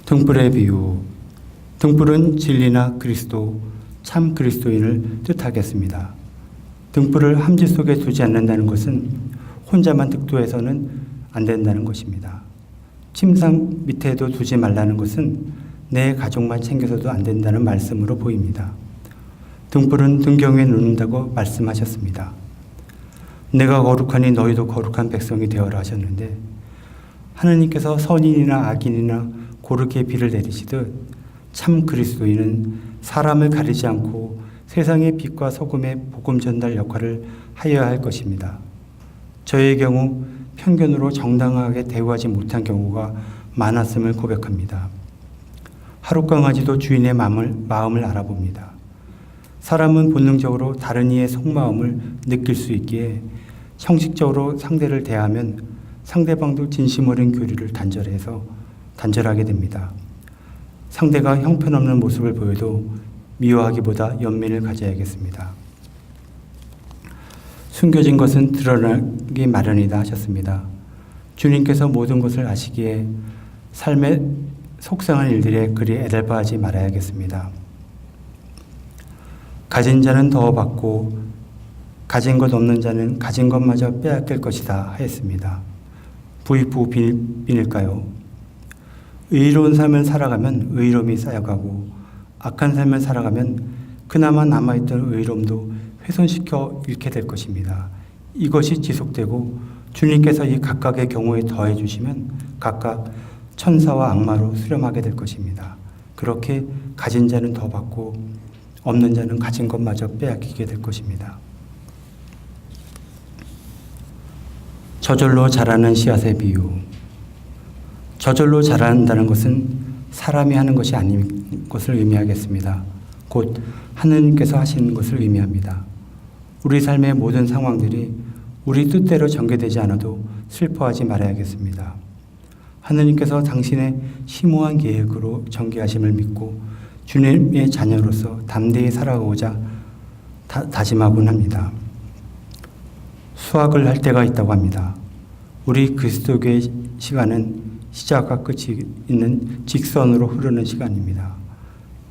등불의 비유. 등불은 진리나 그리스도, 참 그리스도인을 뜻하겠습니다. 등불을 함지 속에 두지 않는다는 것은 혼자만 득도해서는 안 된다는 것입니다. 침상 밑에도 두지 말라는 것은 내 가족만 챙겨서도 안 된다는 말씀으로 보입니다. 등불은 등경에 놓는다고 말씀하셨습니다. 내가 거룩하니 너희도 거룩한 백성이 되어라 하셨는데, 하느님께서 선인이나 악인이나 고르게 비를 내리시듯 참 그리스도인은 사람을 가리지 않고 세상의 빛과 소금의 복음 전달 역할을 하여야 할 것입니다. 저의 경우 편견으로 정당하게 대우하지 못한 경우가 많았음을 고백합니다. 하룻강아지도 주인의 마음을 알아봅니다. 사람은 본능적으로 다른 이의 속마음을 느낄 수 있기에 형식적으로 상대를 대하면 상대방도 진심 어린 교리를 단절하게 됩니다. 상대가 형편없는 모습을 보여도 미워하기보다 연민을 가져야겠습니다. 숨겨진 것은 드러나기 마련이다 하셨습니다. 주님께서 모든 것을 아시기에 삶의 속상한 일들에 그리 애달파하지 말아야겠습니다. 가진 자는 더 받고 가진 것 없는 자는 가진 것마저 빼앗길 것이다 하였습니다. 부익부 빈일까요? 의로운 삶을 살아가면 의로움이 쌓여가고 악한 삶을 살아가면 그나마 남아있던 의로움도 훼손시켜 잃게 될 것입니다. 이것이 지속되고 주님께서 이 각각의 경우에 더해 주시면 각각 천사와 악마로 수렴하게 될 것입니다. 그렇게 가진 자는 더 받고 없는 자는 가진 것마저 빼앗기게 될 것입니다. 저절로 자라는 씨앗의 비유. 저절로 자란다는 것은 사람이 하는 것이 아닌 것을 의미하겠습니다. 곧 하느님께서 하시는 것을 의미합니다. 우리 삶의 모든 상황들이 우리 뜻대로 전개되지 않아도 슬퍼하지 말아야겠습니다. 하느님께서 당신의 심오한 계획으로 전개하심을 믿고 주님의 자녀로서 담대히 살아가고자 다짐하곤 합니다. 수학을 할 때가 있다고 합니다. 우리 그리스도교의 시간은 시작과 끝이 있는 직선으로 흐르는 시간입니다.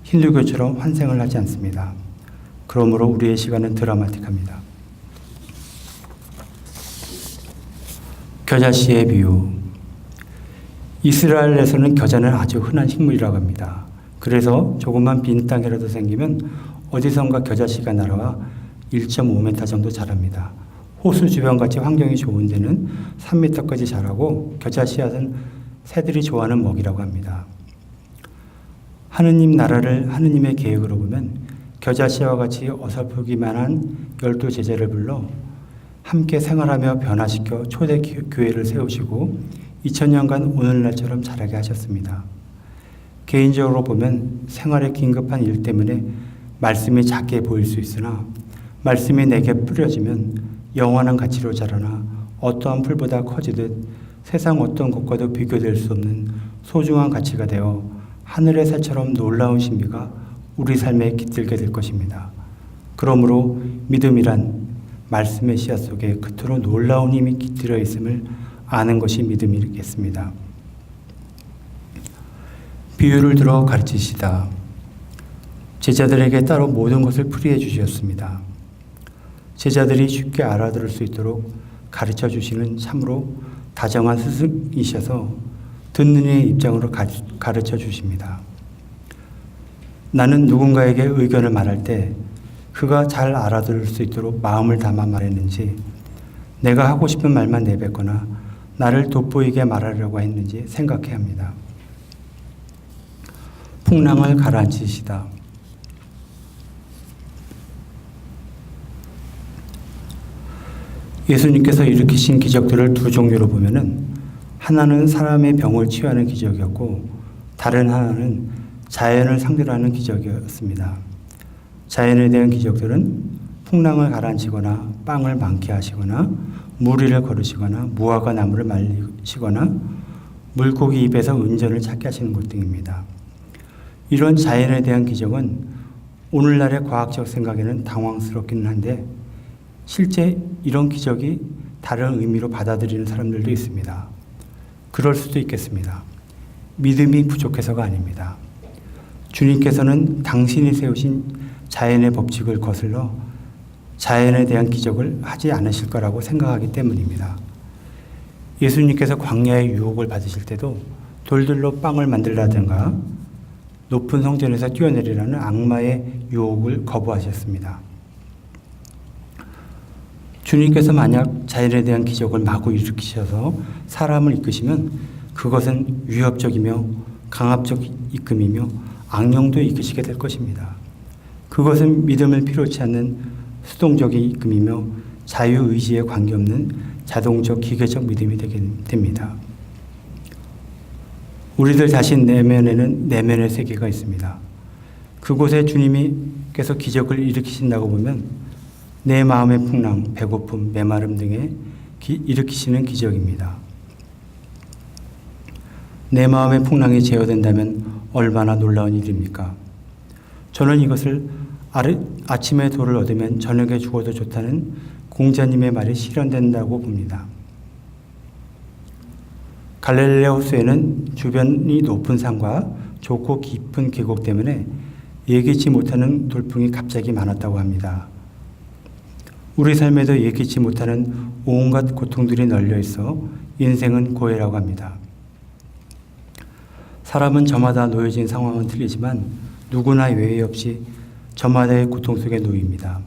힌두교처럼 환생을 하지 않습니다. 그러므로 우리의 시간은 드라마틱합니다. 겨자씨의 비유. 이스라엘에서는 겨자는 아주 흔한 식물이라고 합니다. 그래서 조그만 빈 땅이라도 생기면 어디선가 겨자씨가 날아와 1.5m 정도 자랍니다. 호수 주변같이 환경이 좋은 데는 3m까지 자라고 겨자 씨앗은 새들이 좋아하는 먹이라고 합니다. 하느님 나라를 하느님의 계획으로 보면 겨자 씨와 같이 어설프기만 한 12제자를 불러 함께 생활하며 변화시켜 초대 교회를 세우시고 2000년간 오늘날처럼 자라게 하셨습니다. 개인적으로 보면 생활에 긴급한 일 때문에 말씀이 작게 보일 수 있으나 말씀이 내게 뿌려지면 영원한 가치로 자라나 어떠한 풀보다 커지듯 세상 어떤 것과도 비교될 수 없는 소중한 가치가 되어 하늘의 새처럼 놀라운 신비가 우리 삶에 깃들게 될 것입니다. 그러므로 믿음이란 말씀의 씨앗 속에 그토록 놀라운 힘이 깃들어 있음을 아는 것이 믿음이겠습니다. 비유를 들어 가르치시다. 제자들에게 따로 모든 것을 풀이해 주셨습니다. 제자들이 쉽게 알아들을 수 있도록 가르쳐 주시는 참으로 다정한 스승이셔서 듣는 이의 입장으로 가르쳐 주십니다. 나는 누군가에게 의견을 말할 때 그가 잘 알아들을 수 있도록 마음을 담아 말했는지, 내가 하고 싶은 말만 내뱉거나 나를 돋보이게 말하려고 했는지 생각해야 합니다. 풍랑을 가라앉히시다. 예수님께서 일으키신 기적들을 두 종류로 보면은 하나는 사람의 병을 치유하는 기적이었고 다른 하나는 자연을 상대로 하는 기적이었습니다. 자연에 대한 기적들은 풍랑을 가라앉히거나 빵을 많게 하시거나 물 위를 걸으시거나 무화과 나무를 말리시거나 물고기 입에서 은전을 찾게 하시는 것 등입니다. 이런 자연에 대한 기적은 오늘날의 과학적 생각에는 당황스럽기는 한데 실제 이런 기적이 다른 의미로 받아들이는 사람들도 있습니다. 그럴 수도 있겠습니다. 믿음이 부족해서가 아닙니다. 주님께서는 당신이 세우신 자연의 법칙을 거슬러 자연에 대한 기적을 하지 않으실 거라고 생각하기 때문입니다. 예수님께서 광야의 유혹을 받으실 때도 돌들로 빵을 만들라든가 높은 성전에서 뛰어내리라는 악마의 유혹을 거부하셨습니다. 주님께서 만약 자연에 대한 기적을 마구 일으키셔서 사람을 이끄시면 그것은 위협적이며 강압적 이끔이며 악령도 이끄시게 될 것입니다. 그것은 믿음을 필요치 않는 수동적인 이끔이며 자유의지에 관계없는 자동적 기계적 믿음이 되게 됩니다. 우리들 자신 내면에는 내면의 세계가 있습니다. 그곳에 주님께서 기적을 일으키신다고 보면 내 마음의 풍랑, 배고픔, 메마름 등에 일으키시는 기적입니다. 내 마음의 풍랑이 제어된다면 얼마나 놀라운 일입니까? 저는 이것을 아침에 돌을 얻으면 저녁에 죽어도 좋다는 공자님의 말이 실현된다고 봅니다. 갈릴레아 호수에는 주변이 높은 산과 좁고 깊은 계곡 때문에 예기치 못하는 돌풍이 갑자기 많았다고 합니다. 우리 삶에도 예기치 못하는 온갖 고통들이 널려 있어 인생은 고해라고 합니다. 사람은 저마다 놓여진 상황은 틀리지만 누구나 예외 없이 저마다의 고통 속에 놓입니다.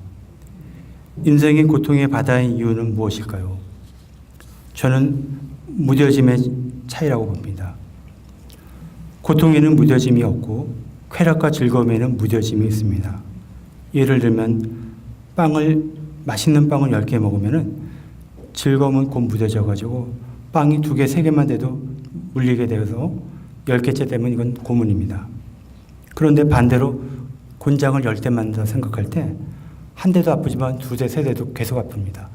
인생의 고통의 바다인 이유는 무엇일까요? 저는 무뎌짐의 차이라고 봅니다. 고통에는 무뎌짐이 없고 쾌락과 즐거움에는 무뎌짐이 있습니다. 예를 들면 맛있는 빵을 10개 먹으면 즐거움은 곧 무뎌져가지고 빵이 2개, 3개만 돼도 물리게 되어서 10개째 되면 이건 고문입니다. 그런데 반대로 곤장을 10대만 더 생각할 때 한 대도 아프지만 2대, 3대도 계속 아픕니다.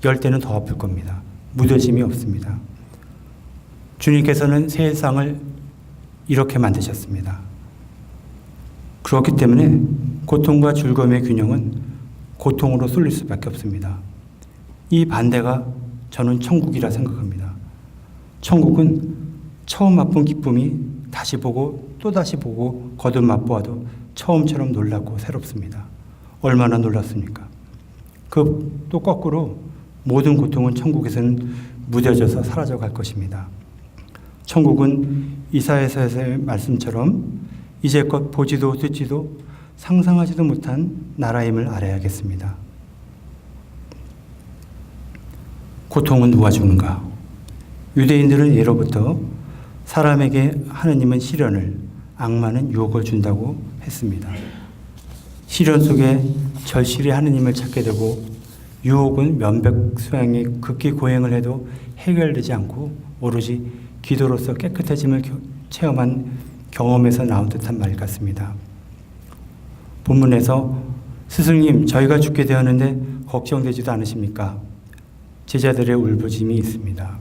10대는 더 아플 겁니다. 무뎌짐이 없습니다. 주님께서는 세상을 이렇게 만드셨습니다. 그렇기 때문에 고통과 즐거움의 균형은 고통으로 쏠릴 수밖에 없습니다. 이 반대가 저는 천국이라 생각합니다. 천국은 처음 맛본 기쁨이 다시 보고 또 다시 보고 거듭 맛보아도 처음처럼 놀랍고 새롭습니다. 얼마나 놀랐습니까? 또 거꾸로 모든 고통은 천국에서는 무뎌져서 사라져 갈 것입니다. 천국은 이사야서의 말씀처럼 이제껏 보지도 듣지도 상상하지도 못한 나라임을 알아야겠습니다. 고통은 누가 주는가? 유대인들은 예로부터 사람에게 하느님은 시련을, 악마는 유혹을 준다고 했습니다. 시련 속에 절실히 하느님을 찾게 되고 유혹은 면백수양이 극히 고행을 해도 해결되지 않고 오로지 기도로서 깨끗해짐을 체험한 경험에서 나온 듯한 말 같습니다. 본문에서 스승님 저희가 죽게 되었는데 걱정되지도 않으십니까? 제자들의 울부짖음이 있습니다.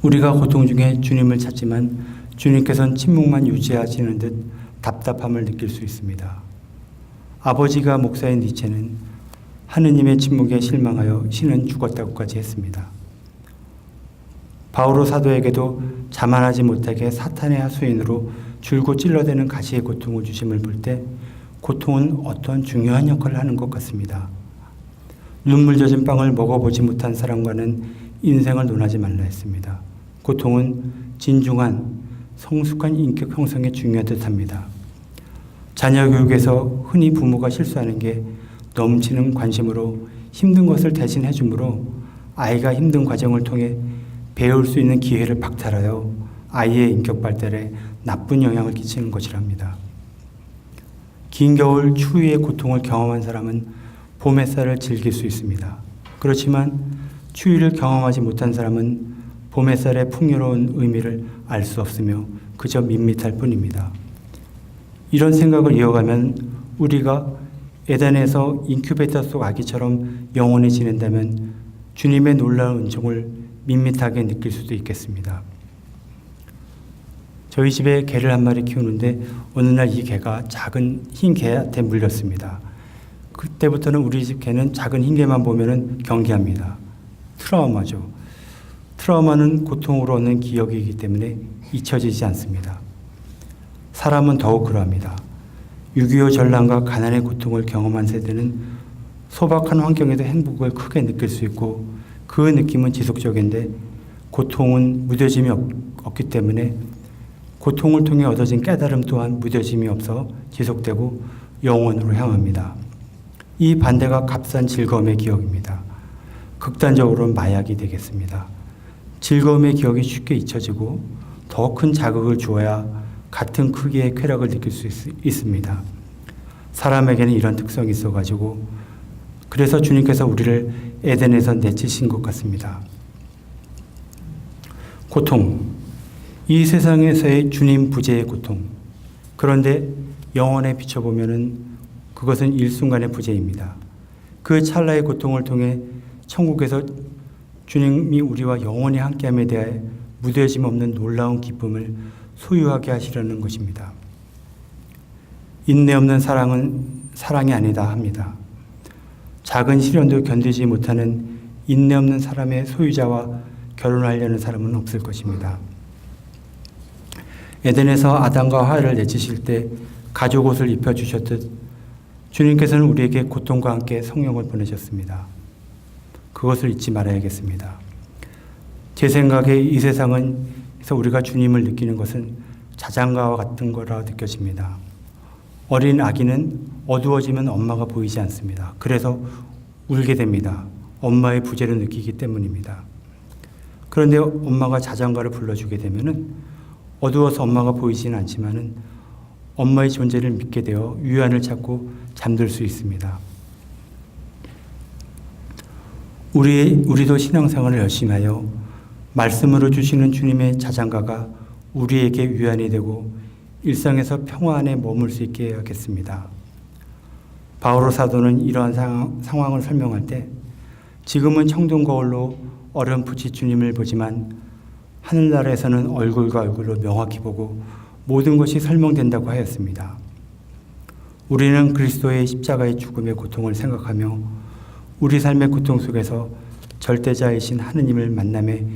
우리가 고통 중에 주님을 찾지만 주님께서는 침묵만 유지하시는 듯 답답함을 느낄 수 있습니다. 아버지가 목사인 니체는 하느님의 침묵에 실망하여 신은 죽었다고까지 했습니다. 바오로 사도에게도 자만하지 못하게 사탄의 하수인으로 줄곧 찔러대는 가시의 고통을 주심을 볼 때 고통은 어떤 중요한 역할을 하는 것 같습니다. 눈물 젖은 빵을 먹어보지 못한 사람과는 인생을 논하지 말라 했습니다. 고통은 진중한 성숙한 인격 형성에 중요한 듯합니다. 자녀 교육에서 흔히 부모가 실수하는 게 넘치는 관심으로 힘든 것을 대신해 주므로 아이가 힘든 과정을 통해 배울 수 있는 기회를 박탈하여 아이의 인격 발달에 나쁜 영향을 끼치는 것이랍니다. 긴 겨울 추위의 고통을 경험한 사람은 봄 햇살을 즐길 수 있습니다. 그렇지만 추위를 경험하지 못한 사람은 봄 햇살의 풍요로운 의미를 알 수 없으며 그저 밋밋할 뿐입니다. 이런 생각을 이어가면 우리가 에덴에서 인큐베이터 속 아기처럼 영원히 지낸다면 주님의 놀라운 은총을 밋밋하게 느낄 수도 있겠습니다. 저희 집에 개를 한 마리 키우는데 어느 날 이 개가 작은 흰 개한테 물렸습니다. 그때부터는 우리 집 개는 작은 흰 개만 보면 경계합니다. 트라우마죠. 트라우마는 고통으로 얻는 기억이기 때문에 잊혀지지 않습니다. 사람은 더욱 그러합니다. 6.25 전란과 가난의 고통을 경험한 세대는 소박한 환경에도 행복을 크게 느낄 수 있고 그 느낌은 지속적인데 고통은 무뎌짐이 없기 때문에 고통을 통해 얻어진 깨달음 또한 무뎌짐이 없어 지속되고 영원으로 향합니다. 이 반대가 값싼 즐거움의 기억입니다. 극단적으로는 마약이 되겠습니다. 즐거움의 기억이 쉽게 잊혀지고 더 큰 자극을 주어야 같은 크기의 쾌락을 느낄 수 있습니다. 사람에게는 이런 특성이 있어가지고 그래서 주님께서 우리를 에덴에서 내치신 것 같습니다. 고통, 이 세상에서의 주님 부재의 고통. 그런데 영원에 비춰보면은 그것은 일순간의 부재입니다. 그 찰나의 고통을 통해 천국에서 주님이 우리와 영원히 함께함에 대해 무뎌짐 없는 놀라운 기쁨을 소유하게 하시려는 것입니다. 인내 없는 사랑은 사랑이 아니다 합니다. 작은 시련도 견디지 못하는 인내 없는 사람의 소유자와 결혼하려는 사람은 없을 것입니다. 에덴에서 아담과 하와를 내치실 때 가죽 옷을 입혀주셨듯 주님께서는 우리에게 고통과 함께 성령을 보내셨습니다. 그것을 잊지 말아야겠습니다. 제 생각에 이 세상에서 우리가 주님을 느끼는 것은 자장가와 같은 거라 느껴집니다. 어린 아기는 어두워지면 엄마가 보이지 않습니다. 그래서 울게 됩니다. 엄마의 부재를 느끼기 때문입니다. 그런데 엄마가 자장가를 불러주게 되면은 어두워서 엄마가 보이지는 않지만은 엄마의 존재를 믿게 되어 위안을 찾고 잠들 수 있습니다. 우리도 신앙생활을 열심히 하여 말씀으로 주시는 주님의 자장가가 우리에게 위안이 되고 일상에서 평화 안에 머물 수 있게 해야겠습니다. 바오로 사도는 이러한 상황을 설명할 때 지금은 청동 거울로 어렴풋이 주님을 보지만 하늘나라에서는 얼굴과 얼굴로 명확히 보고 모든 것이 설명된다고 하였습니다. 우리는 그리스도의 십자가의 죽음의 고통을 생각하며 우리 삶의 고통 속에서 절대자이신 하느님을 만남에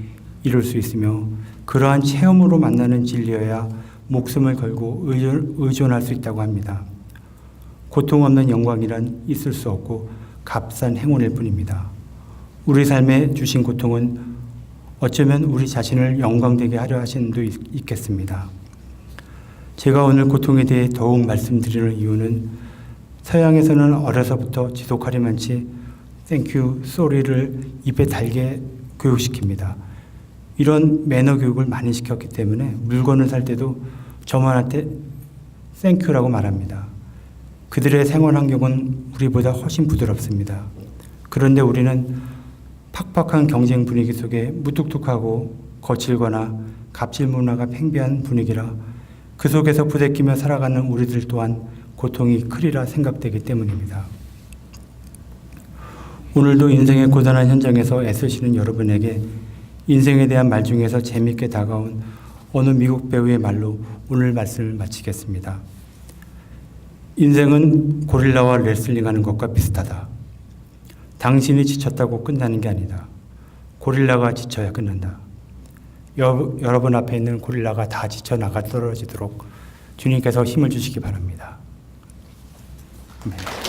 이룰 수 있으며 그러한 체험으로 만나는 진리여야 목숨을 걸고 의존할 수 있다고 합니다. 고통 없는 영광이란 있을 수 없고 값싼 행운일 뿐입니다. 우리 삶에 주신 고통은 어쩌면 우리 자신을 영광되게 하려 하시는 도 있겠습니다. 제가 오늘 고통에 대해 더욱 말씀드리는 이유는 서양에서는 어려서부터 지속하려만치 땡큐, 쏘리를 입에 달게 교육시킵니다. 이런 매너 교육을 많이 시켰기 때문에 물건을 살 때도 저만할 때 땡큐라고 말합니다. 그들의 생활 환경은 우리보다 훨씬 부드럽습니다. 그런데 우리는 팍팍한 경쟁 분위기 속에 무뚝뚝하고 거칠거나 갑질 문화가 팽배한 분위기라 그 속에서 부대끼며 살아가는 우리들 또한 고통이 크리라 생각되기 때문입니다. 오늘도 인생의 고단한 현장에서 애쓰시는 여러분에게 인생에 대한 말 중에서 재미있게 다가온 어느 미국 배우의 말로 오늘 말씀을 마치겠습니다. 인생은 고릴라와 레슬링하는 것과 비슷하다. 당신이 지쳤다고 끝나는 게 아니다. 고릴라가 지쳐야 끝난다. 여러분 앞에 있는 고릴라가 다 지쳐 나가 떨어지도록 주님께서 힘을 주시기 바랍니다. 아멘.